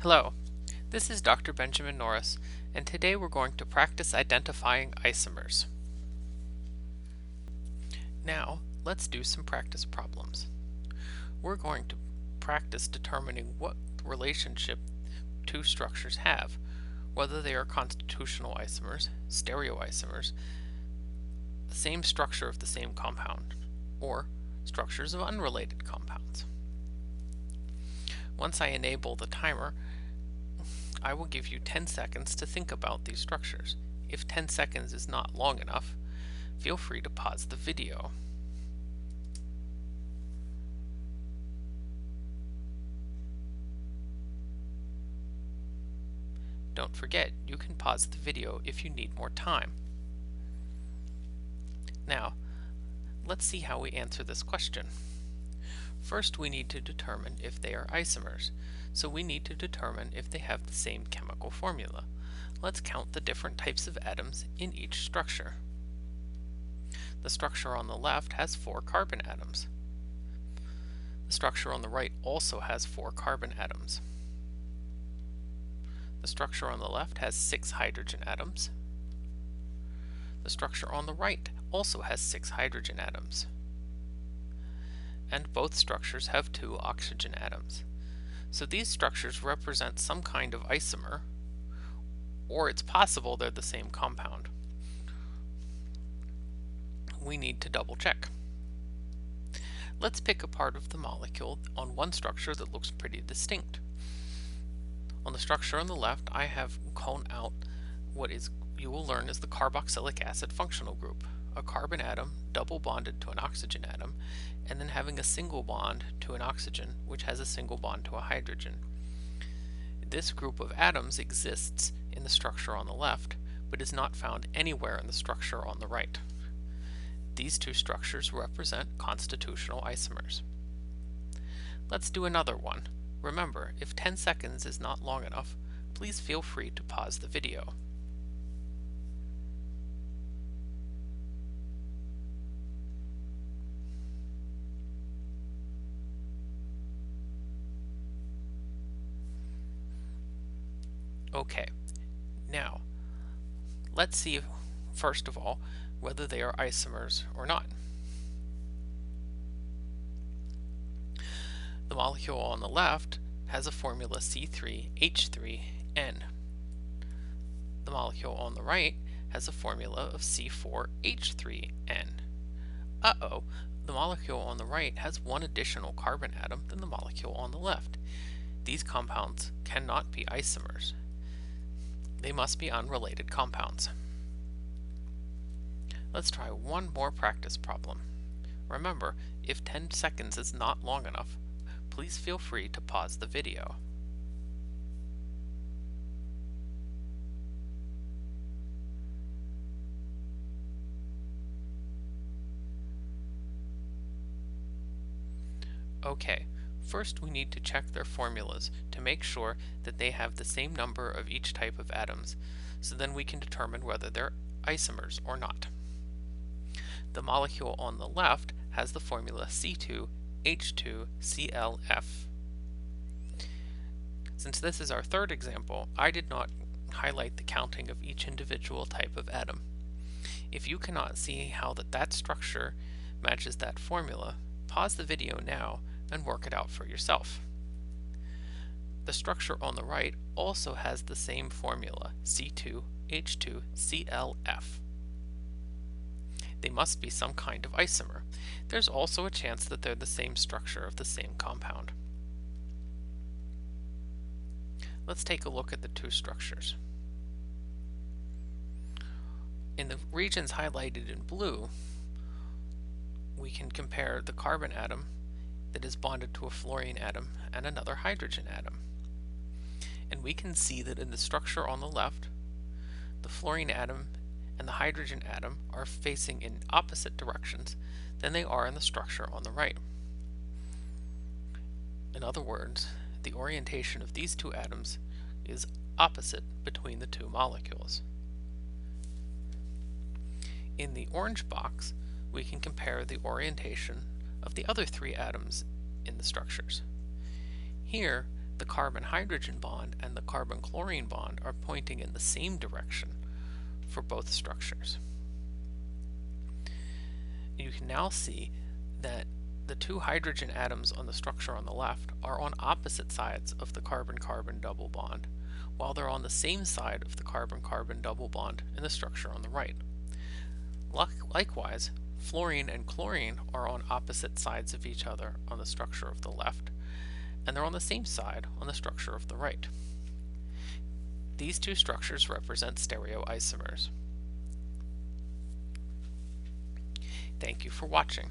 Hello, this is Dr. Benjamin Norris, and today we're going to practice identifying isomers. Now, let's do some practice problems. We're going to practice determining what relationship two structures have, whether they are constitutional isomers, stereoisomers, the same structure of the same compound, or structures of unrelated compounds. Once I enable the timer, I will give you 10 seconds to think about these structures. If 10 seconds is not long enough, feel free to pause the video. Don't forget, you can pause the video if you need more time. Now, let's see how we answer this question. First, we need to determine if they are isomers, so we need to determine if they have the same chemical formula. Let's count the different types of atoms in each structure. The structure on the left has 4 carbon atoms. The structure on the right also has 4 carbon atoms. The structure on the left has 6 hydrogen atoms. The structure on the right also has 6 hydrogen atoms. And both structures have 2 oxygen atoms. So these structures represent some kind of isomer, or it's possible they're the same compound. We need to double check. Let's pick a part of the molecule on one structure that looks pretty distinct. On the structure on the left, I have called out what you will learn is the carboxylic acid functional group, a carbon atom double bonded to an oxygen atom, and then having a single bond to an oxygen, which has a single bond to a hydrogen. This group of atoms exists in the structure on the left, but is not found anywhere in the structure on the right. These two structures represent constitutional isomers. Let's do another one. Remember, if 10 seconds is not long enough, please feel free to pause the video. Okay, now let's see, first of all, whether they are isomers or not. The molecule on the left has a formula C3H3N. The molecule on the right has a formula of C4H3N. Uh-oh, the molecule on the right has one additional carbon atom than the molecule on the left. These compounds cannot be isomers. They must be unrelated compounds. Let's try one more practice problem. Remember, if 10 seconds is not long enough, please feel free to pause the video. Okay, first we need to check their formulas to make sure that they have the same number of each type of atoms, so then we can determine whether they're isomers or not. The molecule on the left has the formula C2H2ClF. Since this is our third example, I did not highlight the counting of each individual type of atom. If you cannot see how that structure matches that formula, pause the video now and work it out for yourself. The structure on the right also has the same formula, C2H2ClF. They must be some kind of isomer. There's also a chance that they're the same structure of the same compound. Let's take a look at the two structures. In the regions highlighted in blue, we can compare the carbon atom that is bonded to a fluorine atom and another hydrogen atom. And we can see that in the structure on the left, the fluorine atom and the hydrogen atom are facing in opposite directions than they are in the structure on the right. In other words, the orientation of these two atoms is opposite between the two molecules. In the orange box, we can compare the orientation of the other 3 atoms in the structures. Here, The carbon-hydrogen bond and the carbon-chlorine bond are pointing in the same direction for both structures. You can now see that the two hydrogen atoms on the structure on the left are on opposite sides of the carbon-carbon double bond, while they're on the same side of the carbon-carbon double bond in the structure on the right. Likewise, fluorine and chlorine are on opposite sides of each other on the structure of the left, and they're on the same side on the structure of the right. These two structures represent stereoisomers. Thank you for watching.